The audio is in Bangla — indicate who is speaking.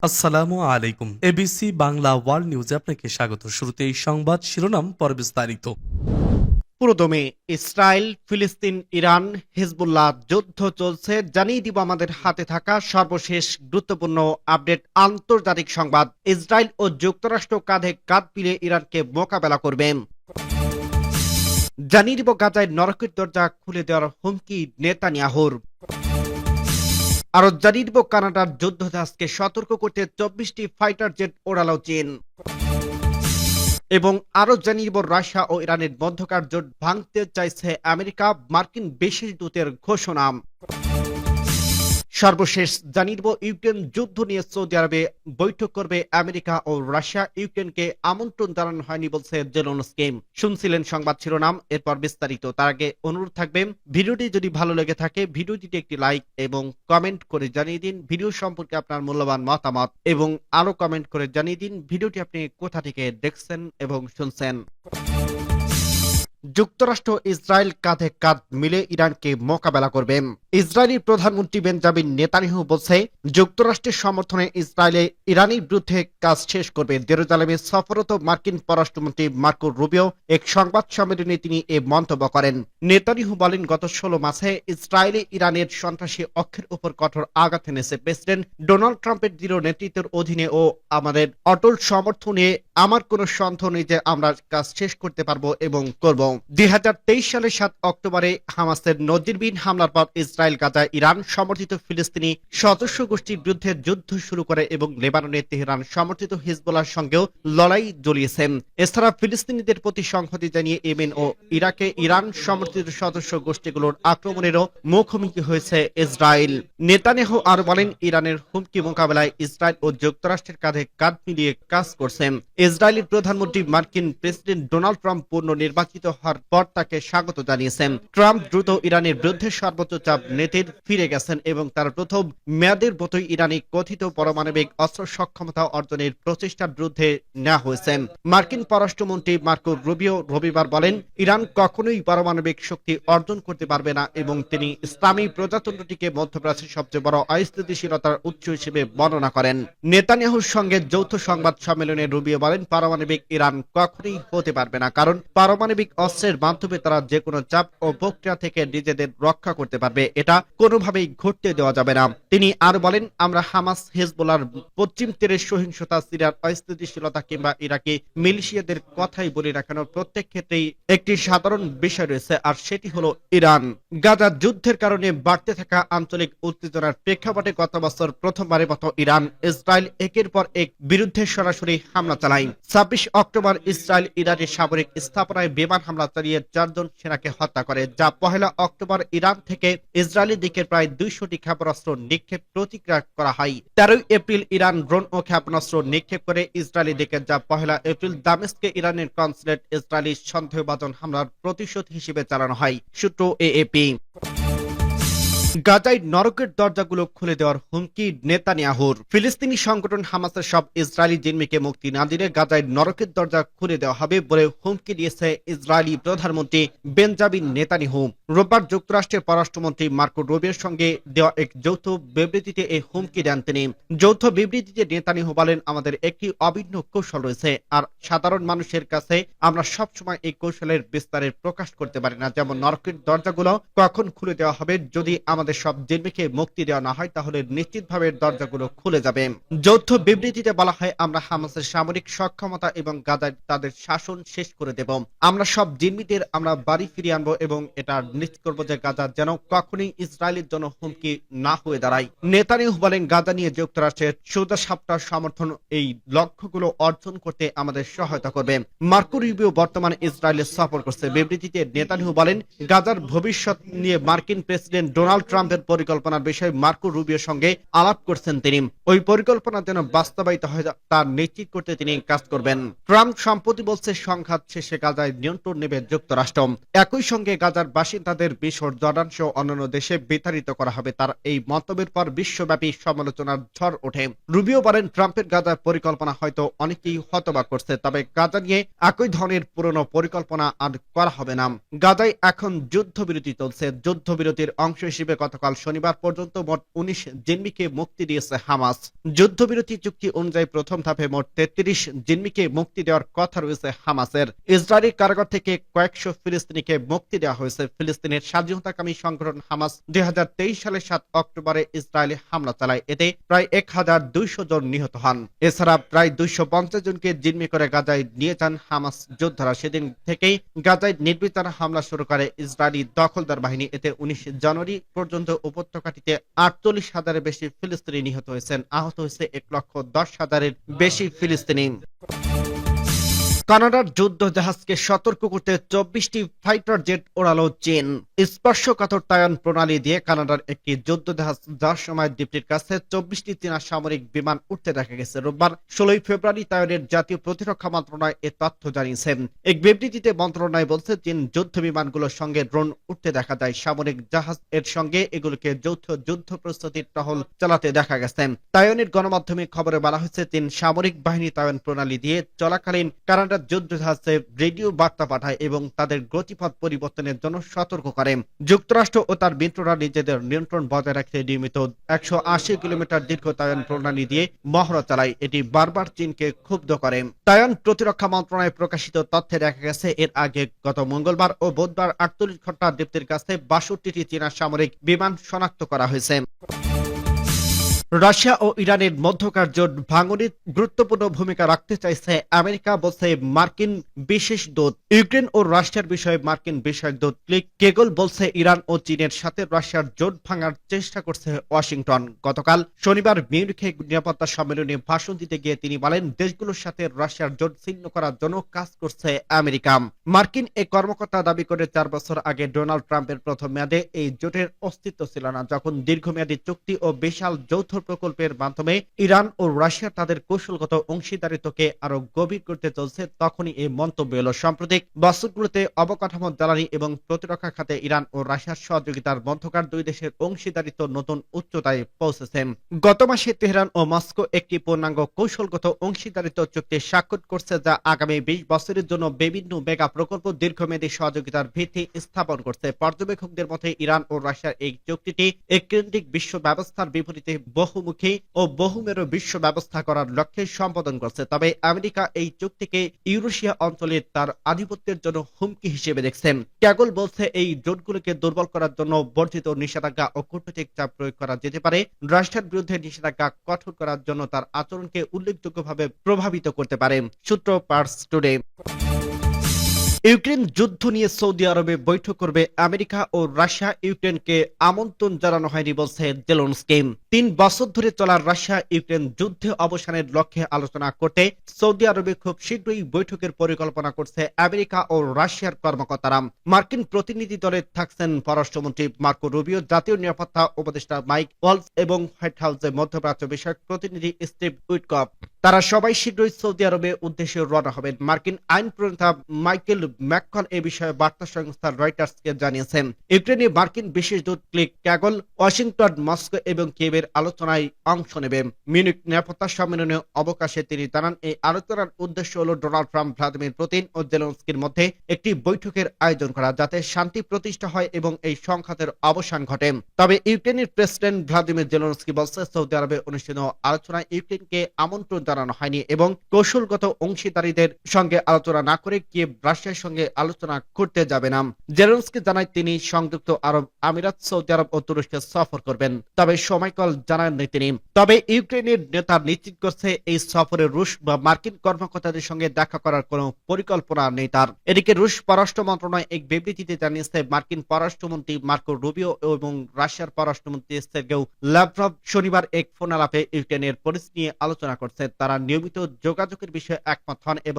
Speaker 1: আসসালামু আলাইকুম। এবিসি বাংলা ওয়ার্ল্ড নিউজে আপনাকে স্বাগত। শুরুতেই সংবাদ শিরোনাম, পরে বিস্তারিত।
Speaker 2: পুরোদমে ইসরায়েল, ফিলিস্তিন, ইরান, হিজবুল্লাহ যুদ্ধ চলছে। জানিয়ে দিব আমাদের হাতে থাকা সর্বশেষ গুরুত্বপূর্ণ আপডেট। আন্তর্জাতিক সংবাদ। ইসরায়েল ও যুক্তরাষ্ট্র কাঁধে কাঁধ মিলিয়ে ইরানকে মোকাবেলা করবে। জানিয়ে দিব গাজায় নরকের দরজা খুলে দেওয়ার হুমকি নেতানিয়াহুর। আরো জানিয়ে দিব কানাডার যুদ্ধজাহাজকে সতর্ক করতে 24টি ফাইটার জেট ওড়ালো চীন। এবং আরো জানিয়ে দিব রাশিয়া ও ইরানের মধ্যকার জোট ভাঙতে চাইছে আমেরিকা, মার্কিন বিশেষ দূতের ঘোষণা। সর্বশেষ জানিয়ে দিব ইউক্রেন যুদ্ধ নিয়ে সৌদি আরবে বৈঠক করবে আমেরিকা ও রাশিয়া। ইউক্রেনকে আমন্ত্রণ জানানো হয়নি বলছে জেলেনস্কি। শুনছিলেন সংবাদ শিরোনাম, এরপর বিস্তারিত। তার আগে অনুরোধ থাকবে, ভিডিওটি যদি ভালো লেগে থাকে ভিডিওটিতে একটি লাইক এবং কমেন্ট করে জানিয়ে দিন ভিডিও সম্পর্কে আপনার মূল্যবান মতামত, এবং আরো কমেন্ট করে জানিয়ে দিন ভিডিওটি আপনি কোথা থেকে দেখছেন এবং শুনছেন। যুক্তরাষ্ট্র ইসরায়েল কাঁধে কাঁধ মিলে ইরানকে মোকাবেলা করবে। ইসরায়েলি প্রধানমন্ত্রী বেঞ্জামিন নেতানিয়াহু বলছে, যুক্তরাষ্ট্রের সমর্থনে ইসরায়েলে ইরানের বিরুদ্ধে কাজ শেষ করবে। জেরুজালেমে সফররত মার্কিন পররাষ্ট্রমন্ত্রী মার্কো রুবিও এক সংবাদ সম্মেলনে তিনি এ মন্তব্য করেন। নেতানিয়াহু বলেন, গত 16 মাসে ইসরায়েলে ইরানের সন্ত্রাসী অক্ষের উপর কঠোর আঘাত এনেছে। প্রেসিডেন্ট ডোনাল্ড ট্রাম্পের দৃঢ় নেতৃত্বের অধীনে ও আমাদের অটল সমর্থনে আমার কোনো সন্দেহ নেই যে আমরা কাজ শেষ করতে পারবো এবং করব। 2023 সালের 7 অক্টোবরে হামাসের নজিরবিহীন হামলার পর ইসরায়েল গাজায় ইরান সমর্থিত ফিলিস্তিনি সদস্য গোষ্ঠীর বিরুদ্ধে যুদ্ধ শুরু করে এবং লেবাননে তেহরান সমর্থিত হিজবুল্লাহর সঙ্গেও লড়াই জ্বলিয়েছে। এছাড়া ফিলিস্তিনিদের প্রতি সংহতি জানিয়ে ইয়েমেন ও ইরাকে ইরান সমর্থিত সদস্য গোষ্ঠীগুলোর আক্রমণেরও মুখোমুখি হয়েছে ইসরায়েল। নেতানিয়াহু আরো বলেন, ইরানের হুমকি মোকাবেলায় ইসরায়েল ও যুক্তরাষ্ট্রের কাঁধে কাঁধ মিলিয়ে কাজ করছে। ইসরায়েলের প্রধানমন্ত্রী মার্কিন প্রেসিডেন্ট ডোনাল্ড ট্রাম্প পূর্ণ নির্বাচিত হওয়ার পর তাকে স্বাগত জানিয়েছেন। ট্রাম্প দ্রুত ইরানের বিরুদ্ধে সর্বোচ্চ চাপ নিতে ফিরে গেছেন এবং তার প্রথম মেয়াদের মতোই ইরানি কথিত পারমাণবিক অস্ত্র সক্ষমতা অর্জনের প্রচেষ্টার বিরুদ্ধে নেওয়া হয়েছে। মার্কিন পররাষ্ট্রমন্ত্রী মার্কো রুবিও রবিবার বলেন, ইরান কখনোই পারমাণবিক শক্তি অর্জন করতে পারবে না এবং তিনি ইসলামী প্রজাতন্ত্রটিকে মধ্যপ্রাচ্যের সবচেয়ে বড় অস্থিতিশীলতার উৎস হিসেবে বর্ণনা করেন। নেতানিয়াহুর সঙ্গে যৌথ সংবাদ সম্মেলনে রুবিও বলেন, পারমাণবিক ইরান কখনোই হতে পারবে না, কারণ পারমাণবিক অস্ত্রের মাধ্যমে তারা যে কোনো চাপ ও প্রক্রিয়া থেকে নিজেদের রক্ষা করতে পারবে। এটা কোনোভাবেই ঘটতে দেওয়া যাবে না। তিনি আরো বলেন, আমরা হামাস, হিজবুল্লাহর পশ্চিম তীরের সহিংসতা, সিরিয়ার অস্থিতিশীলতা কিংবা ইরাকি মিলিশিয়াদের কথাই বলি না কেন, প্রত্যেক ক্ষেত্রেই একটি সাধারণ বিষয় রয়েছে, আর সেটি হলো ইরান। গাজা যুদ্ধের কারণে বাড়তে থাকা আঞ্চলিক উত্তেজনার প্রেক্ষাপটে গত বছর প্রথমবারের মতো ইরান ইসরায়েল একের পর এক বিরুদ্ধে সরাসরি হামলা চালায়। 26 অক্টোবর ইসরায়েল ইরানের সামরিক স্থাপনায় বিমান হামলা চালিয়ে 4 জন সেনাকে হত্যা করে, যা 1 অক্টোবর ইরান থেকে ইসরায়েলের দিকে প্রায় 200টি ক্ষেপণাস্ত্র নিক্ষেপ প্রতিক্রিয়া করা হয়। 13 এপ্রিল ইরান ড্রোন ও ক্ষেপণাস্ত্র নিক্ষেপ করে ইসরায়েলের দিকে, যা 1 এপ্রিল দামেস্কে ইরানের কনসুলেট ইসরায়েলি সন্দেহভাজন হামলার প্রতিশোধ হিসেবে চালানো হয়। সূত্র এএপি। গাজায় নরকের দরজাগুলো খুলে দেওয়ার হুমকি নেতানিয়াহুর। ফিলিস্তিনি সংগঠন হামাসের সব ইসরায়েলি জিম্মিকে মুক্তি না দিলে গাজায় নরকের দরজা খুলে দেওয়া হবে বলে হুমকি দিয়েছে ইসরায়েলি প্রধানমন্ত্রী বেঞ্জামিন নেতানিয়াহু। রোববার যুক্তরাষ্ট্রের পররাষ্ট্রমন্ত্রী মার্কো রুবিওর সঙ্গে দেওয়া এক যৌথ বিবৃতিতে এই হুমকি দেন তিনি। যৌথ বিবৃতিতে নেতানিয়াহু বলেন, আমাদের একটি অভিন্ন কৌশল রয়েছে, আর সাধারণ মানুষের কাছে আমরা সবসময় এই কৌশলের বিস্তারের প্রকাশ করতে পারি না। যেমন নরকের দরজাগুলো কখন খুলে দেওয়া হবে, যদি আমাদের সব জিম্মিকে মুক্তি দেওয়া না হয় তাহলে নিশ্চিতভাবে দরজাগুলো খুলে যাবে। যৌথ বিবৃতিতে বলা হয়, আমরা হামাসের সামরিক সক্ষমতা এবং গাজায় তাদের শাসন শেষ করে দেব। আমরা সব জিম্মিদের আমরা বাড়ি ফিরিয়ে আনবো এবং এটা নিশ্চিত করবো যে গাজা যেন কখনোই ইসরায়েলের জন্য হুমকি না হয়ে দাঁড়ায়। নেতানিয়াহু বলেন, গাজা নিয়ে যুক্তরাষ্ট্রের সোজা সাপটা সমর্থন এই লক্ষ্যগুলো অর্জন করতে আমাদের সহায়তা করবে। মার্কো রুবিও বর্তমানে ইসরায়েলে সফর করছে। বিবৃতিতে নেতানিয়াহু বলেন, গাজার ভবিষ্যৎ নিয়ে মার্কিন প্রেসিডেন্ট ডোনাল্ড ট্রাম্পের পরিকল্পনার বিষয়ে মার্কো রুবিওর সঙ্গে আলাপ করছেন তিনি। ওই পরিকল্পনা যেন বাস্তবায়িত হয় তা নিশ্চিত করতে তিনি কাজ করবেন। ট্রাম্প সম্প্রতি বলছে, সংঘাত শেষে গাজায় নিয়ন্ত্রণ নেবে যুক্তরাষ্ট্র। একই সঙ্গে গাজার বাসিন্দাদের মিশর, জর্ডান সহ অন্যান্য দেশে বিতাড়িত করা হবে। তার এই মন্তব্যের পর বিশ্বব্যাপী সমালোচনার ঝড় ওঠে। রুবিও বলেন, ট্রাম্পের গাজার পরিকল্পনা হয়তো অনেকেই হতবাক করছে, তবে গাজা নিয়ে একই ধরনের পুরনো পরিকল্পনা আর করা হবে না। গাজায় এখন যুদ্ধবিরতি চলছে। যুদ্ধবিরতির অংশ হিসেবে গতকাল শনিবার পর্যন্ত মোট 19 জিম্মিকে মুক্তি দিয়েছে হামাস। যুদ্ধবিরতি চুক্তি অনুযায়ী প্রথম ধাপে মোট 33 জিম্মিকে মুক্তি দেওয়ার কথা রয়েছে হামাসের। ইসরায়েলি কারাগার থেকে কয়েকশো ফিলিস্তিনিকে মুক্তি দেওয়া হয়েছে। ফিলিস্তিনের স্বাধীনতাকামী সংগঠন হামাস 2023 সালের 7 অক্টোবরে ইসরায়েলে হামলা চালায়। এতে প্রায় 1200 জন নিহত হন। এছাড়া প্রায় 250 জনকে জিম্মি করে গাজায় নিয়ে যান হামাস যোদ্ধারা। সেদিন থেকেই গাজায় নির্বিচার হামলা শুরু করে ইসরায়েলি দখলদার বাহিনী। এতে 19 জানুয়ারি পর্যন্ত উপত্যকাটিতে 48,000-এর বেশি ফিলিস্তিনি নিহত হয়েছেন। আহত হয়েছে 1,10,000-এর বেশি ফিলিস্তিনি। কানাডার যুদ্ধ জাহাজকে সতর্ক করতে 24টি ফাইটার জেট ওড়ালো চীন। স্পর্শকাতর তায়ন প্রণালী দিয়ে কানাডার একটি যুদ্ধ জাহাজ যাওয়ার সময় দ্বীপটির কাছে 24টি চীনা সামরিক বিমান উঠতে দেখা গেছে। রোববার 16 ফেব্রুয়ারি তাইওয়ানের জাতীয় প্রতিরক্ষা মন্ত্রণালয় এ তথ্য জানিয়েছে। এক বিবৃতিতে মন্ত্রণালয় বলছে, চীন যুদ্ধ বিমানগুলোর সঙ্গে ড্রোন উঠতে দেখা যায়। সামরিক জাহাজ এর সঙ্গে এগুলোকে যৌথ যুদ্ধ প্রস্তুতির টহল চালাতে দেখা গেছে। তাইওয়ানের গণমাধ্যমে খবরে বলা হয়েছে, চীন সামরিক বাহিনী তাইওয়ান প্রণালী দিয়ে চলাকালীন কানাডার যুদ্ধ জাহাজে রেডিও বার্তা পাঠায় এবং তাদের গতিপথ পরিবর্তনের জন্য সতর্ক করে। যুক্তরাষ্ট্র ও তার মিত্ররা নিজেদের নিয়ন্ত্রণ বজায় রাখতে নিয়মিত 180 কিলোমিটার দীর্ঘ তাইওয়ান প্রণালী দিয়ে মহড়া চালায়। এটি বারবার চীনকে ক্ষুব্ধ করে। তাইওয়ান প্রতিরক্ষা মন্ত্রণালয়ে প্রকাশিত তথ্যে দেখা গেছে, এর আগে গত মঙ্গলবার ও বুধবার 48 ঘন্টা দ্বীপটির কাছে 62টি চীনা সামরিক বিমান শনাক্ত করা হয়েছে। রাশিয়া ও ইরানের মধ্যকার জোট ভাঙনে গুরুত্বপূর্ণ ভূমিকা রাখতে চাইছে আমেরিকা, বলছে মার্কিন বিশেষ দূত। ইউক্রেন ও রাশিয়ার বিষয়ে মার্কিন বিশেষ দূত ক্লিক কেগল বলছে, ইরান ও চীনের সাথে রাশিয়ার জোট ভাঙার চেষ্টা করছে ওয়াশিংটন। গতকাল শনিবার মিউনিখে নিরাপত্তা সম্মেলনে ভাষণ দিতে গিয়ে তিনি বলেন, দেশগুলোর সাথে রাশিয়ার জোট ছিন্ন করার জন্য কাজ করছে আমেরিকা। মার্কিন এক কর্মকর্তা দাবি করে 4 বছর আগে ডোনাল্ড ট্রাম্পের প্রথম মেয়াদে এই জোটের অস্তিত্ব ছিল না। যখন দীর্ঘমেয়াদী চুক্তি ও বিশাল যৌথ প্রকল্পের মাধ্যমে ইরান ও রাশিয়া তাদের কৌশলগত অংশীদারিত্বকে আরো গভীর করতে চলছে, তখনই এই মন্তব্য এলো। সাম্প্রতিক বছরগুলোতে অবকাঠামো, জ্বালানি এবং প্রতিরক্ষা খাতে ইরান ও রাশিয়ার সহযোগিতার মধ্যকার দুই দেশের অংশীদারিত্ব নতুন উচ্চতায় পৌঁছেছে। গত মাসে তেহরান ও মস্কো একটি পূর্ণাঙ্গ কৌশলগত অংশীদারিত্ব চুক্তি স্বাক্ষর করছে, যা আগামী 20 বছরের জন্য বিভিন্ন মেগা প্রকল্প দীর্ঘমেয়াদী সহযোগিতার ভিত্তি স্থাপন করছে। পর্যবেক্ষকদের মতে ইরান ও রাশিয়ার এই চুক্তিটি এক কেন্দ্রিক বিশ্ব ব্যবস্থার বিপরীতে বহুমুখী ও বহুমেরু বিশ্ব ব্যবস্থা করার লক্ষ্যে সম্পাদন করছে। তবে আমেরিকা এই চুক্তিকে ইউরেশিয়া অঞ্চলে তার আধিপত্যের জন্য হুমকি হিসেবে দেখছেন। ক্যাগল বলছে, এই জোটগুলোকে দুর্বল করার জন্য বর্ধিত নিষেধাজ্ঞা ও কূটনৈতিক চাপ প্রয়োগ করা যেতে পারে। রাশিয়ার বিরুদ্ধে নিষেধাজ্ঞা কঠোর করার জন্য তার আচরণকে উল্লেখযোগ্যভাবে প্রভাবিত করতে পারে। সূত্র পার্স টুডে। ইউক্রেন যুদ্ধ নিয়ে সৌদি আরবে বৈঠক করবে আমেরিকা ও রাশিয়া। ইউক্রেনকে আমন্ত্রণ জানানো হয়নি, বলছে জেলেনস্কি। 3 বছর ধরে চলা রাশিয়া ইউক্রেন যুদ্ধে অবসানের লক্ষ্যে আলোচনা করতে সৌদি আরবে খুব শীঘ্রই বৈঠকের পরিকল্পনা করছে আমেরিকা ও রাশিয়ার কর্মকর্তারা। মার্কিন প্রতিনিধি দলে থাকছেন পররাষ্ট্রমন্ত্রী মার্কো রুবিও, জাতীয় নিরাপত্তা উপদেষ্টা মাইক ওয়ালস এবং হোয়াইট হাউসের মধ্যপ্রাচ্য বিষয়ক প্রতিনিধি স্টিভ উইটকফ। তারা সবাই শীঘ্রই সৌদি আরবে উদ্দেশ্যে রওনা হবেন। মার্কিন আইন প্রণেতা মাইকেল ম্যাককন এ বিষয়ে বার্তা সংস্থা রয়টার্সকে জানিয়েছেন। ইউক্রেনে মার্কিন বিশেষ দূত ক্লিক ক্যাগল ওয়াশিংটন, মস্কো এবং কিয়েভের আলোচনায় অংশ নেবে। মিউনিখ নিরাপত্তা সম্মেলনে অবকাশে তিনি জানান, এই আলোচনার উদ্দেশ্য হল ডোনাল্ড ট্রাম্প, ভ্লাদিমির পুতিন ও জেলেনস্কির মধ্যে একটি বৈঠকের আয়োজন করা, যাতে শান্তি প্রতিষ্ঠা হয় এবং এই সংঘাতের অবসান ঘটে। তবে ইউক্রেনের প্রেসিডেন্ট ভ্লাদিমির জেলেনস্কি বলছে, সৌদি আরবে অনুষ্ঠিত আলোচনায় ইউক্রেনকে আমন্ত্রণ জানানো হয়নি এবং কৌশলগত অংশীদারীদের সঙ্গে আলোচনা না করে কিয়েভ রাশিয়ার সঙ্গে আলোচনা করতে যাবে না। জেলেনস্কি জানায়, তিনি সংযুক্ত আরব আমিরাত, সৌদি আরব ও তুরস্কে সফর করবেন, তবে সময়কাল জানাননি তিনি। তবে ইউক্রেনের নেতা নিশ্চিত করছে, এই সফরে রুশ বা মার্কিন কর্মকর্তাদের সঙ্গে দেখা করার কোনো পরিকল্পনা নেই তার। এদিকে রুশ পররাষ্ট্র মন্ত্রণালয় এক বিবৃতিতে জানিয়েছে, মার্কিন পররাষ্ট্রমন্ত্রী মার্কো রুবিও এবং রাশিয়ার পররাষ্ট্রমন্ত্রী সের্গেই লাভরভ শনিবার এক ফোন আলাপে ইউক্রেনের পরিস্থিতি নিয়ে আলোচনা করছে। তারা নিয়মিত যোগাযোগের বিষয়ে একমত হন এবং